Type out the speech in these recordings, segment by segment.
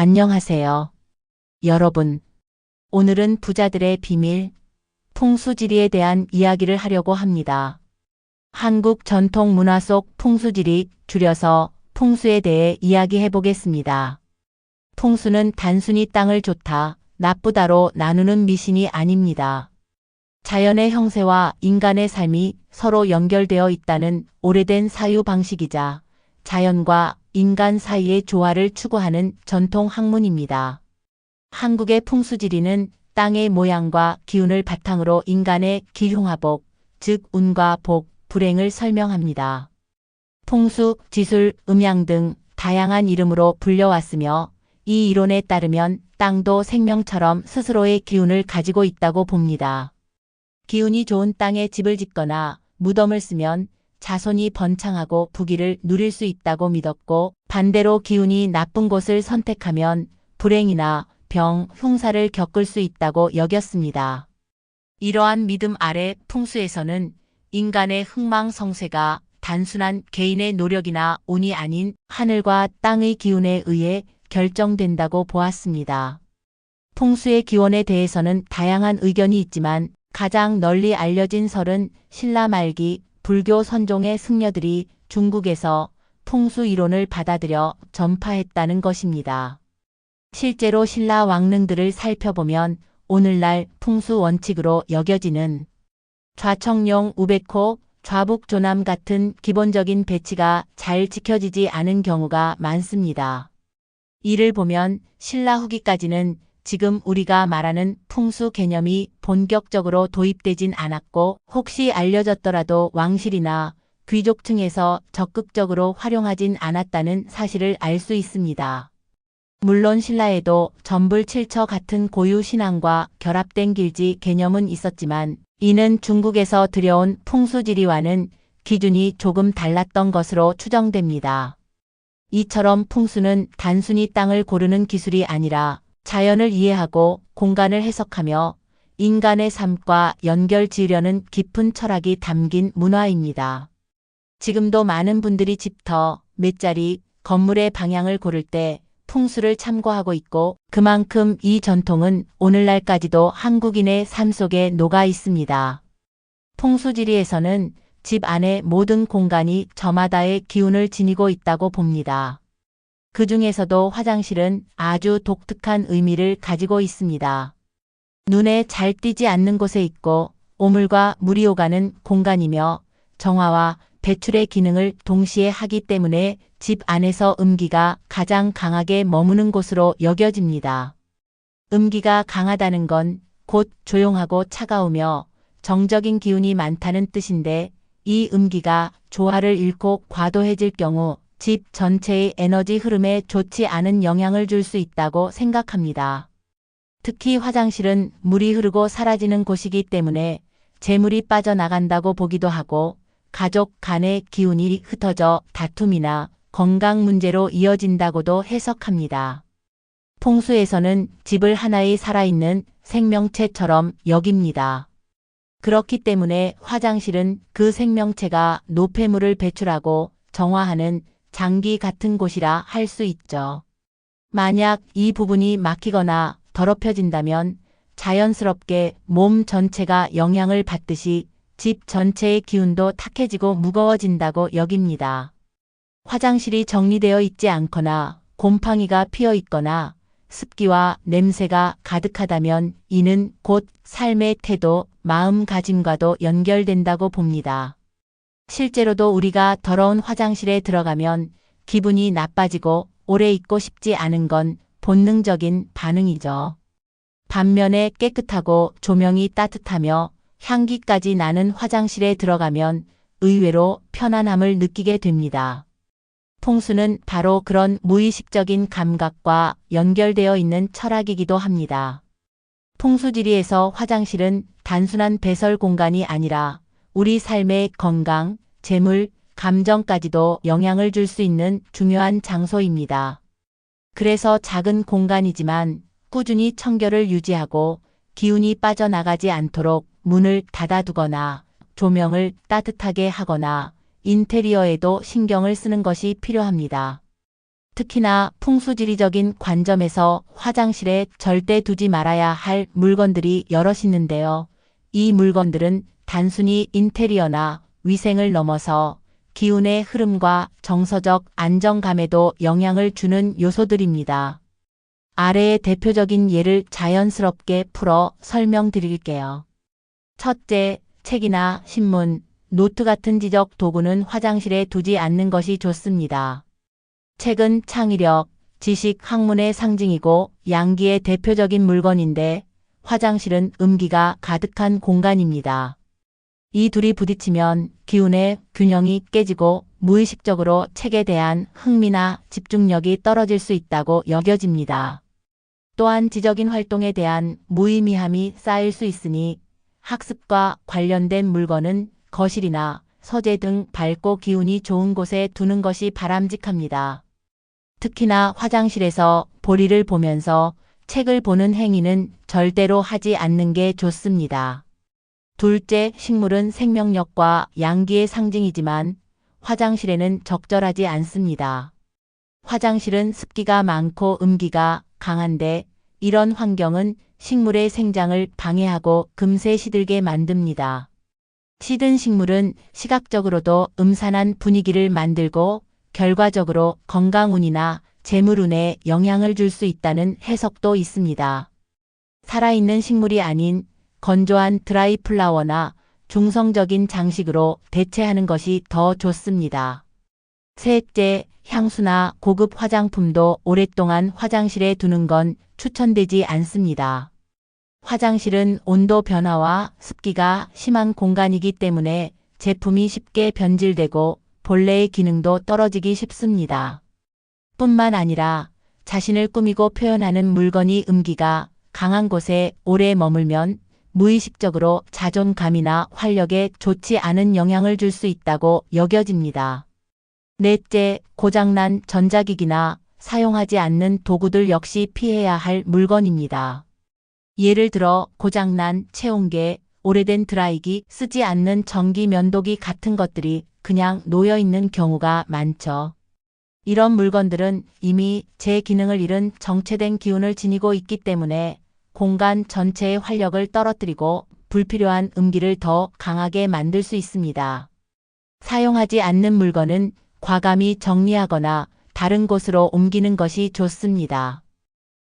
안녕하세요. 여러분, 오늘은 부자들의 비밀, 풍수지리에 대한 이야기를 하려고 합니다. 한국 전통 문화 속 풍수지리, 줄여서 풍수에 대해 이야기해 보겠습니다. 풍수는 단순히 땅을 좋다, 나쁘다로 나누는 미신이 아닙니다. 자연의 형세와 인간의 삶이 서로 연결되어 있다는 오래된 사유 방식이자 자연과 인간 사이의 조화를 추구하는 전통 학문입니다. 한국의 풍수지리는 땅의 모양과 기운을 바탕으로 인간의 기흉화복, 즉 운과 복, 불행을 설명합니다. 풍수, 지술, 음양 등 다양한 이름으로 불려왔으며 이 이론에 따르면 땅도 생명처럼 스스로의 기운을 가지고 있다고 봅니다. 기운이 좋은 땅에 집을 짓거나 무덤을 쓰면 자손이 번창하고 부귀를 누릴 수 있다고 믿었고, 반대로 기운이 나쁜 곳을 선택하면 불행이나 병, 흉사를 겪을 수 있다고 여겼습니다. 이러한 믿음 아래 풍수에서는 인간의 흥망성쇠가 단순한 개인의 노력이나 운이 아닌 하늘과 땅의 기운에 의해 결정된다고 보았습니다. 풍수의 기원에 대해서는 다양한 의견이 있지만 가장 널리 알려진 설은 신라 말기 불교 선종의 승려들이 중국에서 풍수 이론을 받아들여 전파했다는 것입니다. 실제로 신라 왕릉들을 살펴보면 오늘날 풍수 원칙으로 여겨지는 좌청룡, 우백호, 좌북조남 같은 기본적인 배치가 잘 지켜지지 않은 경우가 많습니다. 이를 보면 신라 후기까지는 지금 우리가 말하는 풍수 개념이 본격적으로 도입되진 않았고, 혹시 알려졌더라도 왕실이나 귀족층에서 적극적으로 활용하진 않았다는 사실을 알 수 있습니다. 물론 신라에도 전불칠처 같은 고유 신앙과 결합된 길지 개념은 있었지만 이는 중국에서 들여온 풍수지리와는 기준이 조금 달랐던 것으로 추정됩니다. 이처럼 풍수는 단순히 땅을 고르는 기술이 아니라 자연을 이해하고 공간을 해석하며 인간의 삶과 연결 지으려는 깊은 철학이 담긴 문화입니다. 지금도 많은 분들이 집터, 맷자리, 건물의 방향을 고를 때 풍수를 참고하고 있고, 그만큼 이 전통은 오늘날까지도 한국인의 삶 속에 녹아 있습니다. 풍수지리에서는 집 안의 모든 공간이 저마다의 기운을 지니고 있다고 봅니다. 그 중에서도 화장실은 아주 독특한 의미를 가지고 있습니다. 눈에 잘 띄지 않는 곳에 있고 오물과 물이 오가는 공간이며 정화와 배출의 기능을 동시에 하기 때문에 집 안에서 음기가 가장 강하게 머무는 곳으로 여겨집니다. 음기가 강하다는 건 곧 조용하고 차가우며 정적인 기운이 많다는 뜻인데, 이 음기가 조화를 잃고 과도해질 경우 집 전체의 에너지 흐름에 좋지 않은 영향을 줄 수 있다고 생각합니다. 특히 화장실은 물이 흐르고 사라지는 곳이기 때문에 재물이 빠져나간다고 보기도 하고, 가족 간의 기운이 흩어져 다툼이나 건강 문제로 이어진다고도 해석합니다. 풍수에서는 집을 하나의 살아있는 생명체처럼 여깁니다. 그렇기 때문에 화장실은 그 생명체가 노폐물을 배출하고 정화하는 장기 같은 곳이라 할 수 있죠. 만약 이 부분이 막히거나 더럽혀진다면 자연스럽게 몸 전체가 영향을 받듯이 집 전체의 기운도 탁해지고 무거워진다고 여깁니다. 화장실이 정리되어 있지 않거나 곰팡이가 피어 있거나 습기와 냄새가 가득하다면 이는 곧 삶의 태도, 마음가짐과도 연결된다고 봅니다. 실제로도 우리가 더러운 화장실에 들어가면 기분이 나빠지고 오래 있고 싶지 않은 건 본능적인 반응이죠. 반면에 깨끗하고 조명이 따뜻하며 향기까지 나는 화장실에 들어가면 의외로 편안함을 느끼게 됩니다. 풍수는 바로 그런 무의식적인 감각과 연결되어 있는 철학이기도 합니다. 풍수지리에서 화장실은 단순한 배설 공간이 아니라 우리 삶의 건강, 재물, 감정까지도 영향을 줄 수 있는 중요한 장소입니다. 그래서 작은 공간이지만 꾸준히 청결을 유지하고 기운이 빠져나가지 않도록 문을 닫아두거나 조명을 따뜻하게 하거나 인테리어에도 신경을 쓰는 것이 필요합니다. 특히나 풍수지리적인 관점에서 화장실에 절대 두지 말아야 할 물건들이 여럿 있는데요. 이 물건들은 단순히 인테리어나 위생을 넘어서 기운의 흐름과 정서적 안정감에도 영향을 주는 요소들입니다. 아래의 대표적인 예를 자연스럽게 풀어 설명드릴게요. 첫째, 책이나 신문, 노트 같은 지적 도구는 화장실에 두지 않는 것이 좋습니다. 책은 창의력, 지식, 학문의 상징이고 양기의 대표적인 물건인데 화장실은 음기가 가득한 공간입니다. 이 둘이 부딪히면 기운의 균형이 깨지고 무의식적으로 책에 대한 흥미나 집중력이 떨어질 수 있다고 여겨집니다. 또한 지적인 활동에 대한 무의미함이 쌓일 수 있으니 학습과 관련된 물건은 거실이나 서재 등 밝고 기운이 좋은 곳에 두는 것이 바람직합니다. 특히나 화장실에서 볼일을 보면서 책을 보는 행위는 절대로 하지 않는 게 좋습니다. 둘째, 식물은 생명력과 양기의 상징이지만 화장실에는 적절하지 않습니다. 화장실은 습기가 많고 음기가 강한데 이런 환경은 식물의 생장을 방해하고 금세 시들게 만듭니다. 시든 식물은 시각적으로도 음산한 분위기를 만들고 결과적으로 건강운이나 재물운에 영향을 줄 수 있다는 해석도 있습니다. 살아있는 식물이 아닌 건조한 드라이 플라워나 중성적인 장식으로 대체하는 것이 더 좋습니다. 셋째, 향수나 고급 화장품도 오랫동안 화장실에 두는 건 추천되지 않습니다. 화장실은 온도 변화와 습기가 심한 공간이기 때문에 제품이 쉽게 변질되고 본래의 기능도 떨어지기 쉽습니다. 뿐만 아니라 자신을 꾸미고 표현하는 물건이 음기가 강한 곳에 오래 머물면 무의식적으로 자존감이나 활력에 좋지 않은 영향을 줄 수 있다고 여겨집니다. 넷째, 고장난 전자기기나 사용하지 않는 도구들 역시 피해야 할 물건입니다. 예를 들어 고장난 체온계, 오래된 드라이기, 쓰지 않는 전기 면도기 같은 것들이 그냥 놓여 있는 경우가 많죠. 이런 물건들은 이미 제 기능을 잃은 정체된 기운을 지니고 있기 때문에 공간 전체의 활력을 떨어뜨리고 불필요한 음기를 더 강하게 만들 수 있습니다. 사용하지 않는 물건은 과감히 정리하거나 다른 곳으로 옮기는 것이 좋습니다.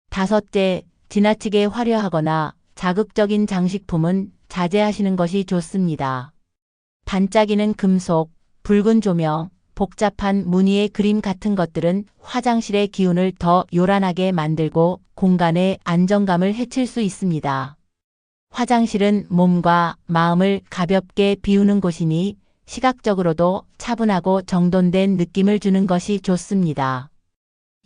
다섯째, 지나치게 화려하거나 자극적인 장식품은 자제하시는 것이 좋습니다. 반짝이는 금속, 붉은 조명, 복잡한 무늬의 그림 같은 것들은 화장실의 기운을 더 요란하게 만들고 공간의 안정감을 해칠 수 있습니다. 화장실은 몸과 마음을 가볍게 비우는 곳이니 시각적으로도 차분하고 정돈된 느낌을 주는 것이 좋습니다.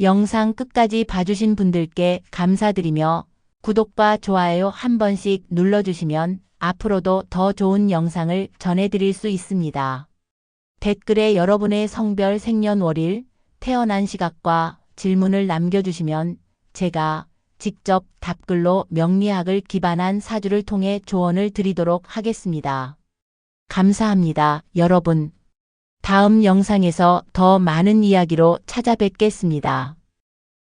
영상 끝까지 봐주신 분들께 감사드리며 구독과 좋아요 한 번씩 눌러주시면 앞으로도 더 좋은 영상을 전해드릴 수 있습니다. 댓글에 여러분의 성별, 생년월일, 태어난 시각과 질문을 남겨주시면 제가 직접 답글로 명리학을 기반한 사주를 통해 조언을 드리도록 하겠습니다. 감사합니다, 여러분. 다음 영상에서 더 많은 이야기로 찾아뵙겠습니다.